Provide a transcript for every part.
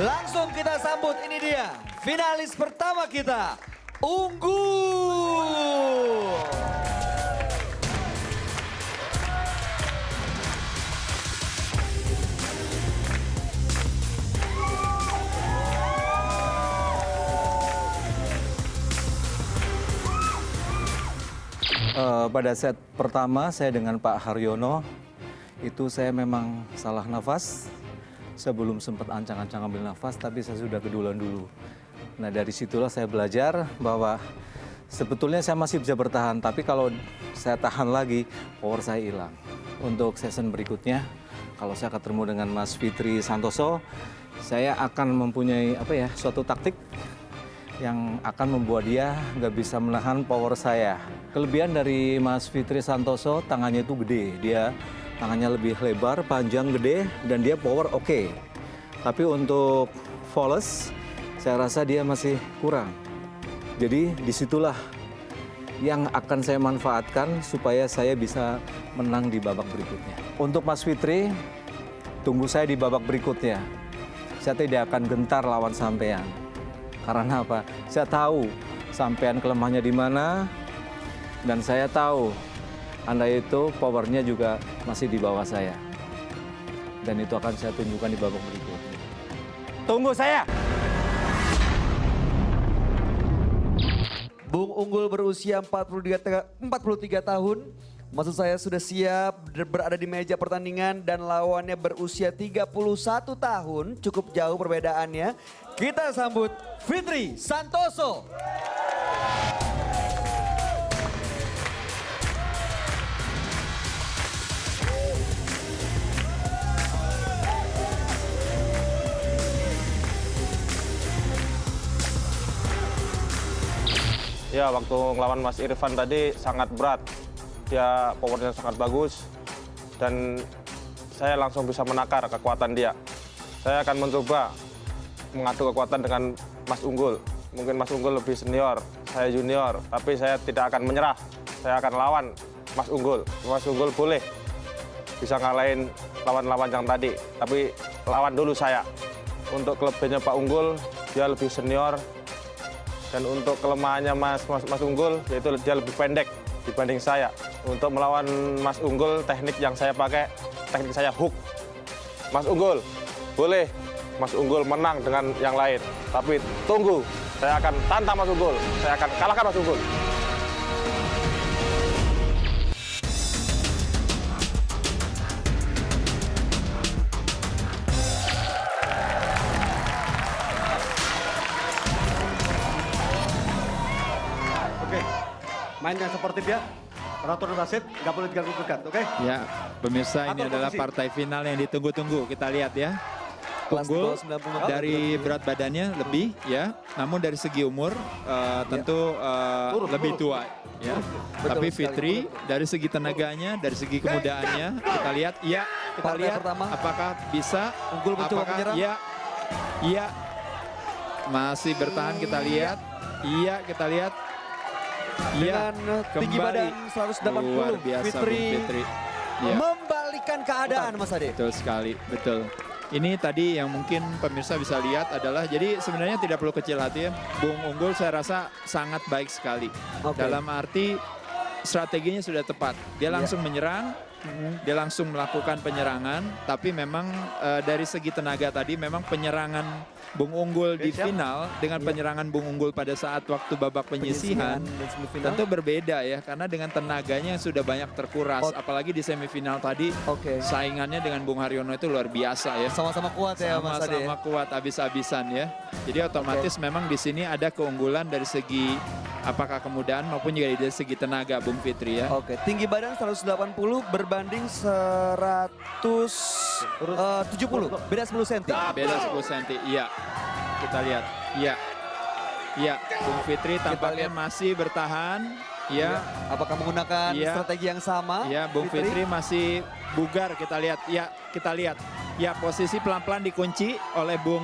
Langsung kita sambut, ini dia finalis pertama kita, Unggul. Pada set pertama saya dengan Pak Haryono, itu saya memang salah nafas. Sebelum sempat ancang-ancang ambil nafas, tapi saya sudah keduluan dulu. Nah dari situlah saya belajar bahwa sebetulnya saya masih bisa bertahan, tapi kalau saya tahan lagi, power saya hilang. Untuk season berikutnya, kalau saya ketemu dengan Mas Fitri Santoso, saya akan mempunyai suatu taktik yang akan membuat dia nggak bisa menahan power saya. Kelebihan dari Mas Fitri Santoso, tangannya itu gede. Dia tangannya lebih lebar, panjang, gede, dan dia power oke. Tapi untuk volley, saya rasa dia masih kurang. Jadi disitulah yang akan saya manfaatkan supaya saya bisa menang di babak berikutnya. Untuk Mas Fitri, tunggu saya di babak berikutnya. Saya tidak akan gentar lawan sampean. Karena apa? Saya tahu sampean kelemahannya di mana, dan saya tahu Anda itu powernya juga masih di bawah saya. Dan itu akan saya tunjukkan di babak berikutnya. Tunggu saya! Bung Unggul berusia 43 tahun. Maksud saya sudah siap berada di meja pertandingan dan lawannya berusia 31 tahun. Cukup jauh perbedaannya. Kita sambut Fitri Santoso. Ya, waktu ngelawan Mas Irfan tadi sangat berat. Dia powernya sangat bagus dan saya langsung bisa menakar kekuatan dia. Saya akan mencoba mengadu kekuatan dengan Mas Unggul. Mungkin Mas Unggul lebih senior, saya junior, tapi saya tidak akan menyerah. Saya akan lawan Mas Unggul. Mas Unggul boleh bisa ngalahin lawan-lawan yang tadi, tapi lawan dulu saya. Untuk kelebihannya Pak Unggul, dia lebih senior. Dan untuk kelemahannya Mas Unggul, yaitu dia lebih pendek dibanding saya. Untuk melawan Mas Unggul, teknik yang saya pakai, teknik saya hook. Mas Unggul, boleh Mas Unggul menang dengan yang lain. Tapi tunggu, saya akan tantang Mas Unggul. Saya akan kalahkan Mas Unggul. Main yang seperti dia, peraturan wasit nggak boleh diganggu-gugat, oke? Ya, pemirsa ini Atur adalah posisi. partai final yang ditunggu-tunggu. Kita lihat ya. Unggul dari berat badannya lebih ya, namun dari segi umur tentu lebih tua ya. Tapi Fitri dari segi tenaganya, dari segi kemudaannya kita lihat, ya kita Partai lihat pertama. apakah bisa, Unggul mencoba apakah menyerang. iya masih bertahan, kita lihat, iya kita lihat. Iya, Dengan tinggi badan 180, luar biasa Fitri, Bung Fitri. Ya. membalikan keadaan, Mas Ade. Betul sekali, betul. Ini tadi yang mungkin pemirsa bisa lihat adalah, jadi sebenarnya tidak perlu kecil hati ya. Bung Unggul saya rasa sangat baik sekali. Oke. Dalam arti strateginya sudah tepat. Dia langsung menyerang, dia langsung melakukan penyerangan. Tapi memang dari segi tenaga tadi memang penyerangan Bung Unggul di final dengan penyerangan Bung Unggul pada saat waktu babak penyisihan dan semifinal. tentu berbeda ya, karena dengan tenaganya yang sudah banyak terkuras, apalagi di semifinal tadi Oke. saingannya dengan Bung Haryono itu luar biasa ya. Sama-sama kuat ya, Mas Ade. Sama-sama kuat habis-habisan ya. Jadi otomatis memang di sini ada keunggulan dari segi apakah kemudahan maupun juga dari segi tenaga Bung Fitri ya. Oke, tinggi badan 180 berbanding 170, beda 10 cm. Beda 10 cm, iya. Kita lihat, iya. Iya, Bung Fitri tampaknya masih bertahan. Iya, Apakah menggunakan strategi yang sama? iya, Bung Fitri masih bugar, kita lihat. Iya, kita lihat. Ya, posisi pelan-pelan dikunci oleh Bung.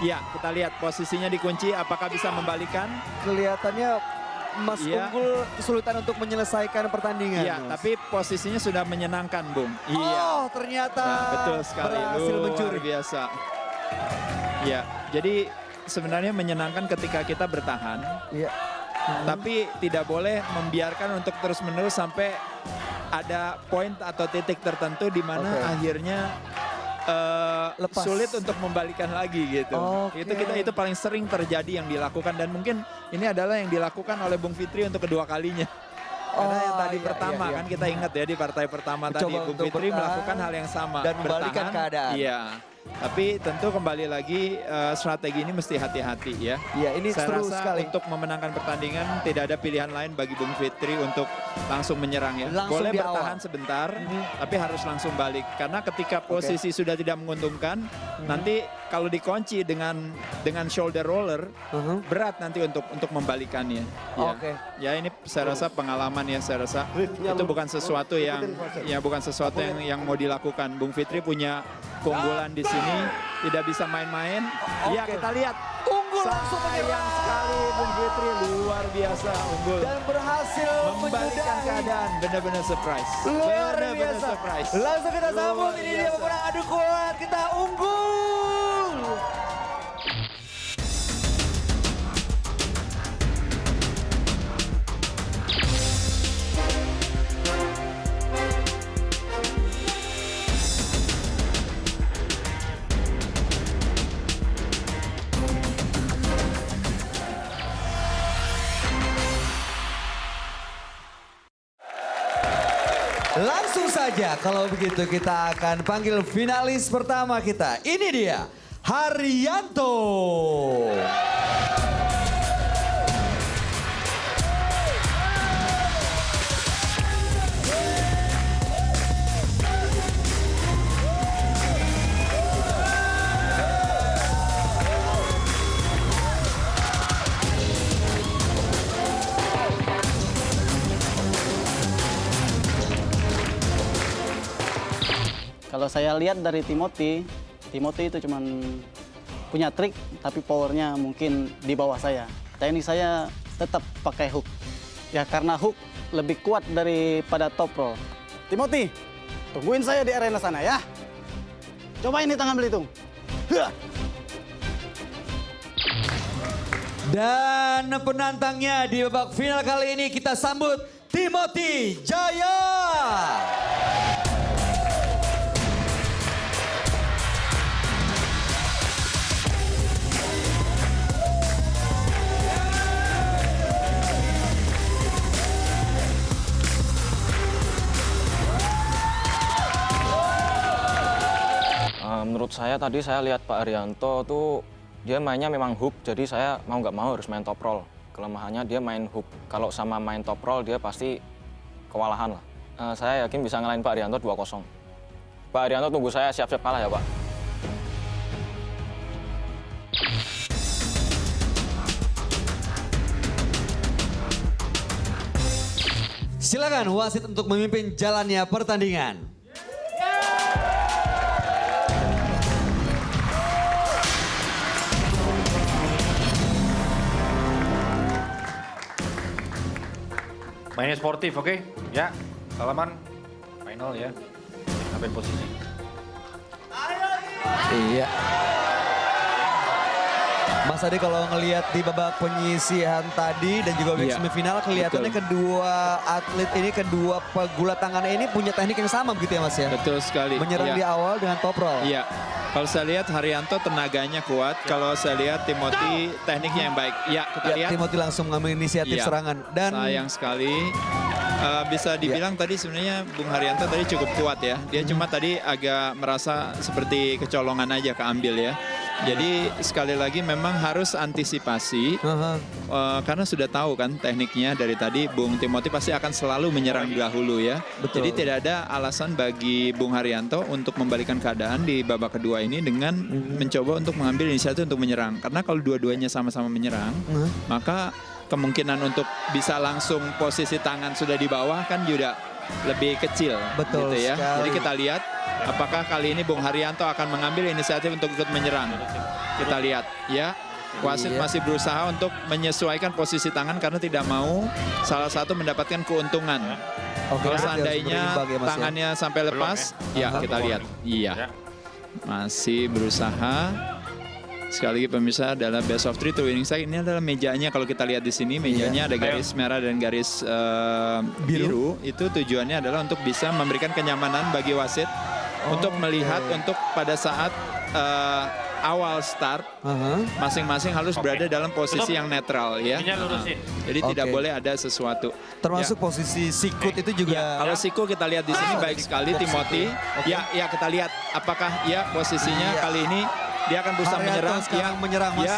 Ya, kita lihat posisinya dikunci, apakah bisa membalikan? Kelihatannya Mas Iya. Unggul kesulitan untuk menyelesaikan pertandingan. Iya, Mas. tapi posisinya sudah menyenangkan, Bung. Iya. Oh, ternyata Nah, betul sekali. berhasil Luar mencuri. biasa. Ya, jadi sebenarnya menyenangkan ketika kita bertahan. Iya. Tapi tidak boleh membiarkan untuk terus-menerus sampai ada poin atau titik tertentu di mana akhirnya sulit untuk membalikan lagi gitu. Itu paling sering terjadi yang dilakukan dan mungkin ini adalah yang dilakukan oleh Bung Fitri untuk kedua kalinya. Karena yang tadi pertama kan kita ingat ya di partai pertama tadi Bung Fitri melakukan hal yang sama. Dan membalikan keadaan. Iya. Tapi tentu kembali lagi strategi ini mesti hati-hati ya. Iya, ini Saya seru rasa sekali. untuk memenangkan pertandingan tidak ada pilihan lain bagi Bung Fitri untuk langsung menyerang ya. Langsung Boleh di bertahan sebentar, tapi harus langsung balik. Karena ketika posisi sudah tidak menguntungkan, nanti kalau dikunci dengan shoulder roller, berat nanti untuk membalikannya. Ya. Ya ini saya rasa pengalaman ya, saya rasa itu bukan sesuatu yang yang mau dilakukan. Bung Fitri punya keunggulan di sini, tidak bisa main-main. Ya kita lihat. Unggul langsung Sayang sekali Bung Fitri, luar biasa unggul. dan berhasil Membalikan keadaan, benar-benar surprise. Luar Benar-benar biasa. surprise. Langsung kita sambut, Luar ini dia biasa. pemenang adu kuat, kita unggul. Langsung saja kalau begitu kita akan panggil finalis pertama kita. Ini dia, Haryanto. Kalau saya lihat dari Timothy itu cuman punya trik, tapi powernya mungkin di bawah saya. Teknik saya tetap pakai hook. Ya karena hook lebih kuat daripada top roll. Timothy, tungguin saya di arena sana ya. Coba ini tangan belitung. Dan penantangnya di babak final kali ini kita sambut Timothy Jaya. Menurut saya tadi saya lihat Pak Haryanto tuh dia mainnya memang hook, jadi saya mau nggak mau harus main top roll. Kelemahannya dia main hook. Kalau sama main top roll dia pasti kewalahan lah. Saya yakin bisa ngalahin Pak Haryanto 2-0. Pak Haryanto tunggu saya siap-siap kalah ya Pak. Silakan wasit untuk memimpin jalannya pertandingan. Mainnya sportif, oke? Ya, salaman. Final ya. Sampai posisi. Iya. Mas Ade kalau ngelihat di babak penyisihan tadi dan juga babak semifinal kelihatannya kedua atlet ini, kedua pegulat tangan ini punya teknik yang sama begitu ya Mas ya? Betul sekali. Menyerang di awal dengan top roll. Iya. Kalau saya lihat Haryanto tenaganya kuat, kalau saya lihat Timothy tekniknya yang baik. Ya, kita lihat. Timothy langsung mengambil inisiatif serangan. Dan sayang sekali. Bisa dibilang tadi sebenarnya Bung Haryanto tadi cukup kuat ya. Dia cuma tadi agak merasa seperti kecolongan aja keambil ya. Jadi sekali lagi memang harus antisipasi karena sudah tahu kan tekniknya dari tadi Bung Timothy pasti akan selalu menyerang dahulu ya. Betul. Jadi tidak ada alasan bagi Bung Haryanto untuk membalikan keadaan di babak kedua ini dengan mencoba untuk mengambil inisiatif untuk menyerang. Karena kalau dua-duanya sama-sama menyerang, maka kemungkinan untuk bisa langsung posisi tangan sudah di bawah kan juga lebih kecil. Betul gitu ya. sekali. Jadi kita lihat apakah kali ini Bung Haryanto akan mengambil inisiatif untuk ikut menyerang. Kita lihat ya. Wasit masih berusaha untuk menyesuaikan posisi tangan karena tidak mau salah satu mendapatkan keuntungan. Kalau seandainya tangannya sampai lepas, ya kita lihat. Iya. Masih berusaha. sekali lagi pemirsa adalah best of 3 to winning side. Ini adalah mejanya, kalau kita lihat di sini mejanya ada garis merah dan garis biru. Itu tujuannya adalah untuk bisa memberikan kenyamanan bagi wasit untuk melihat untuk pada saat awal start masing-masing harus berada dalam posisi yang netral ya. Jadi tidak boleh ada sesuatu. Termasuk posisi sikut itu juga. Kalau siku kita lihat di sini baik sekali Timothy. Ya kita lihat apakah posisinya kali ini dia akan berusaha menyerang. Menyerang Mas. Ya,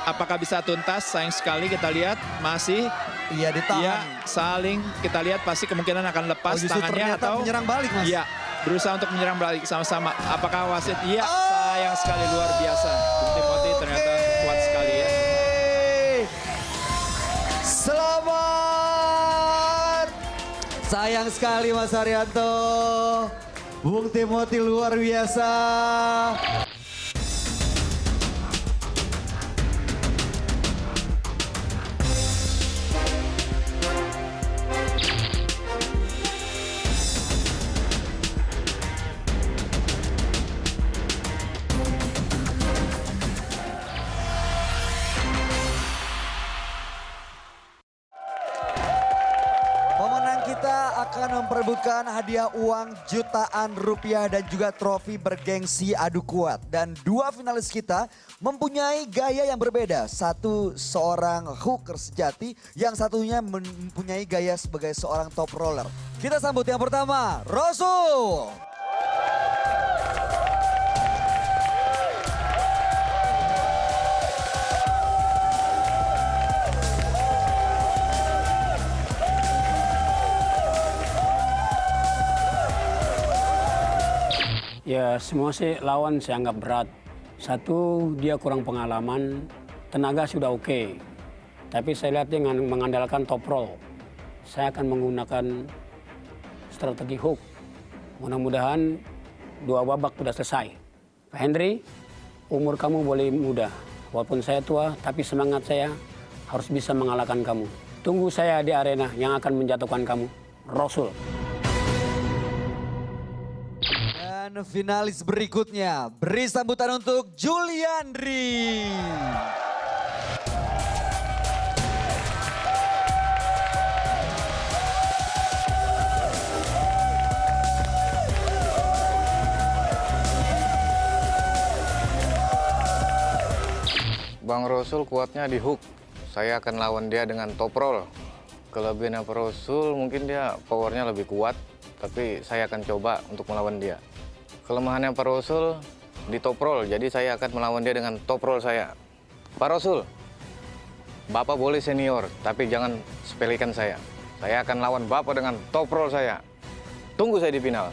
apakah bisa tuntas? Sayang sekali kita lihat masih. Iya ditahan. Ya, saling kita lihat pasti kemungkinan akan lepas tangannya atau menyerang balik Mas. Iya, berusaha untuk menyerang balik sama-sama. Apakah wasit? Iya, sayang sekali luar biasa. Timothy ternyata kuat sekali ya. Selamat. Sayang sekali Mas Haryanto. Bung Timothy luar biasa. Pemenang kita akan memperebutkan hadiah uang jutaan rupiah dan juga trofi bergengsi adu kuat. Dan dua finalis kita mempunyai gaya yang berbeda. Satu seorang hooker sejati, yang satunya mempunyai gaya sebagai seorang top roller. Kita sambut yang pertama, Rosul. Ya semua sih lawan saya anggap berat. Satu, dia kurang pengalaman, tenaga sudah oke. Tapi saya lihat dia mengandalkan top roll. Saya akan menggunakan strategi hook. Mudah-mudahan 2 babak sudah selesai. Pak Henry, umur kamu boleh muda. Walaupun saya tua, tapi semangat saya harus bisa mengalahkan kamu. Tunggu saya di arena yang akan menjatuhkan kamu, Rosul. Dan finalis berikutnya, beri sambutan untuk Juliandri. Bang Rosul kuatnya di hook. Saya akan lawan dia dengan top roll. Kelebihan Pak Rosul mungkin dia powernya lebih kuat, tapi saya akan coba untuk melawan dia. Kelemahannya Pak Rosul di top roll, jadi saya akan melawan dia dengan top roll saya. Pak Rosul, Bapak boleh senior, tapi jangan sepelekan saya. Saya akan lawan Bapak dengan top roll saya. Tunggu saya di final.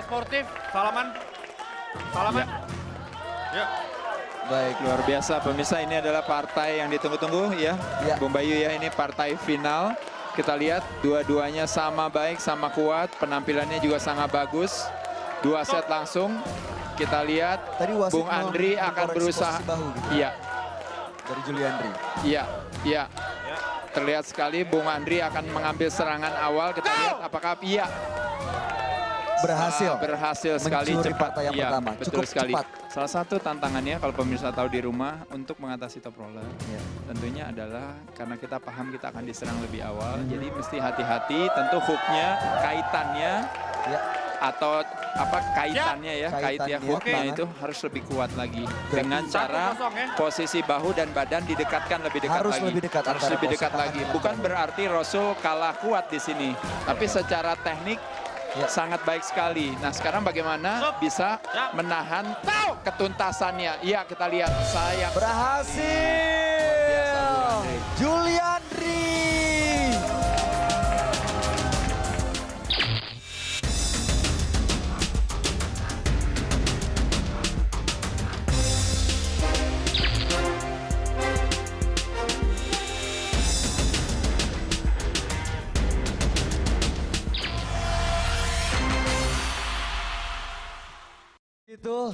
Sportif, salaman. Salaman. Ya. Baik, luar biasa pemirsa, ini adalah partai yang ditunggu-tunggu ya. Bung Bayu ya, ini partai final. Kita lihat dua-duanya sama baik, sama kuat, penampilannya juga sangat bagus. 2 set langsung. Kita lihat Bung Andri akan berusaha. Iya. Dari Juliandri. Iya. Terlihat sekali Bung Andri akan mengambil serangan awal. Kita lihat apakah berhasil sekali cepat yang pertama. Betul Cukup sekali. cepat. Salah satu tantangannya kalau pemirsa tahu di rumah untuk mengatasi top roller tentunya adalah karena kita paham kita akan diserang lebih awal, jadi mesti hati-hati. Tentu hooknya, kaitannya atau kaitannya hooknya itu harus lebih kuat lagi dengan cara posisi bahu dan badan didekatkan lebih dekat harus lagi. Harus lebih dekat lagi. Bukan berarti Rosul kalah kuat di sini, tapi secara teknik sangat baik sekali. Nah sekarang bagaimana bisa menahan ketuntasannya. Iya kita lihat, sayang. Berhasil. Juliandri. Itu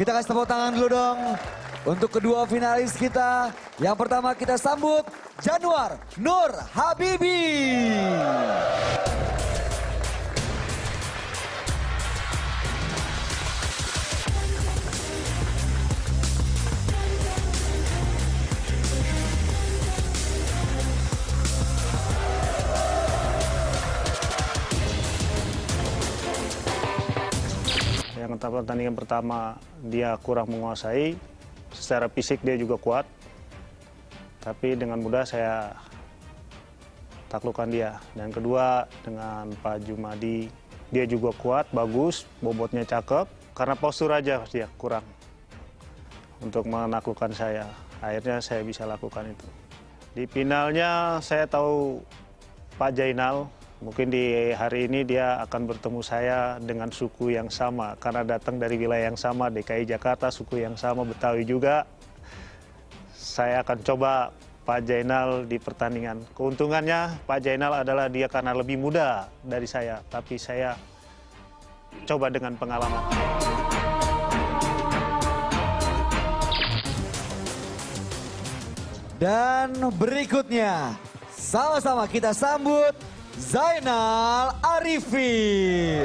Kita kasih tepuk tangan dulu dong. Untuk kedua finalis kita. Yang pertama kita sambut Januar Nur Habibi. Yang pertandingan pertama dia kurang menguasai, secara fisik dia juga kuat, tapi dengan mudah saya taklukkan dia. Dan kedua dengan Pak Jumadi, dia juga kuat, bagus, bobotnya cakep, karena postur aja dia kurang untuk menaklukkan saya. Akhirnya saya bisa lakukan itu. Di finalnya saya tahu Pak Jainal. Mungkin di hari ini dia akan bertemu saya dengan suku yang sama. Karena datang dari wilayah yang sama, DKI Jakarta, suku yang sama, Betawi juga. Saya akan coba Pak Jainal di pertandingan. Keuntungannya Pak Jainal adalah dia karena lebih muda dari saya. Tapi saya coba dengan pengalaman. Dan berikutnya, sama-sama kita sambut Zainal Arifin.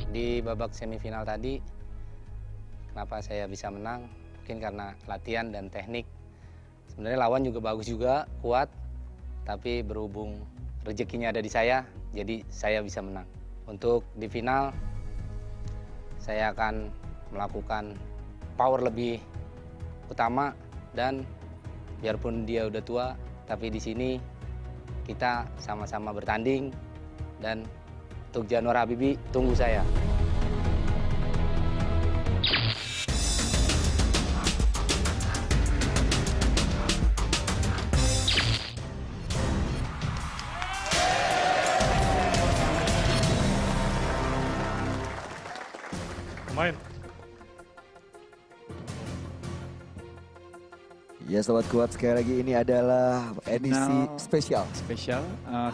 Di babak semifinal tadi, kenapa saya bisa menang? Mungkin karena latihan dan teknik. Sebenarnya lawan juga bagus juga, kuat, tapi berhubung rezekinya ada di saya, jadi saya bisa menang. Untuk di final, saya akan melakukan power lebih utama dan biarpun dia udah tua, tapi di sini kita sama-sama bertanding dan untuk Januar Habibi, tunggu saya. Main. Ya Sobat Kuat, sekali lagi ini adalah edisi spesial.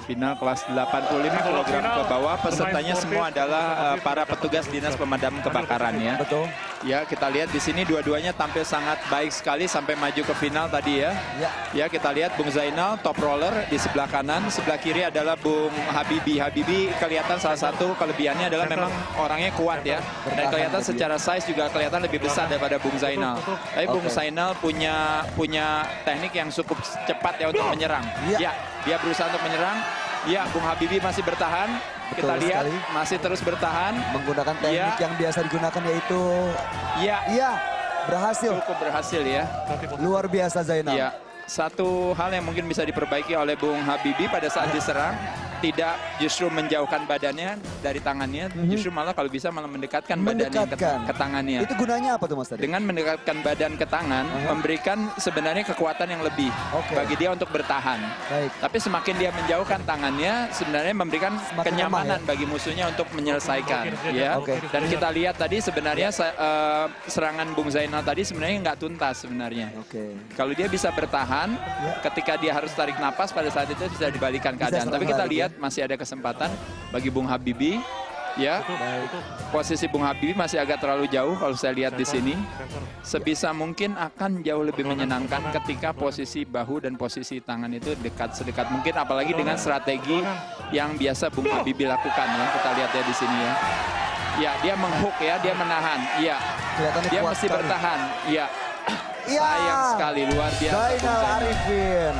Final kelas 85 kg ke bawah. Pesertanya semua adalah para petugas dinas pemadam kebakaran ya. Betul. Ya, kita lihat di sini dua-duanya tampil sangat baik sekali sampai maju ke final tadi ya. Ya, kita lihat Bung Zainal top roller di sebelah kanan, sebelah kiri adalah Bung Habibi. Habibi kelihatan salah satu kelebihannya adalah memang orangnya kuat ya. Dan kelihatan secara size juga kelihatan lebih besar daripada Bung Zainal. Tapi Bung Zainal punya teknik yang cukup cepat ya untuk menyerang. Ya, dia berusaha untuk menyerang. Ya, Bung Habibi masih bertahan. Betul kita lihat sekali. masih terus bertahan. Menggunakan teknik yang biasa digunakan yaitu... Iya, berhasil. Cukup berhasil ya. Luar biasa Zainal. Iya, satu hal yang mungkin bisa diperbaiki oleh Bung Habibi pada saat diserang, tidak justru menjauhkan badannya dari tangannya, justru malah kalau bisa malah mendekatkan badannya ke tangannya. Itu gunanya apa tuh Mas tadi? Dengan mendekatkan badan ke tangan, memberikan sebenarnya kekuatan yang lebih bagi dia untuk bertahan. Tapi semakin dia menjauhkan tangannya, sebenarnya memberikan kenyamanan bagi musuhnya untuk menyelesaikan. Ya. Dan kita lihat tadi sebenarnya serangan Bung Zainal tadi sebenarnya nggak tuntas sebenarnya. Kalau dia bisa bertahan, ketika dia harus tarik napas pada saat itu bisa dibalikan keadaan. Tapi kita lihat masih ada kesempatan bagi Bung Habibi. Ya, posisi Bung Habibi masih agak terlalu jauh kalau saya lihat di sini. Sebisa mungkin akan jauh lebih menyenangkan ketika posisi bahu dan posisi tangan itu sedekat mungkin, apalagi dengan strategi yang biasa Bung Habibi lakukan ya. Kita lihat ya di sini ya. Ya, dia menghook ya, dia menahan. Ya, dia mesti bertahan. Ya, sayang sekali, luar biasa. Zainal Arifin.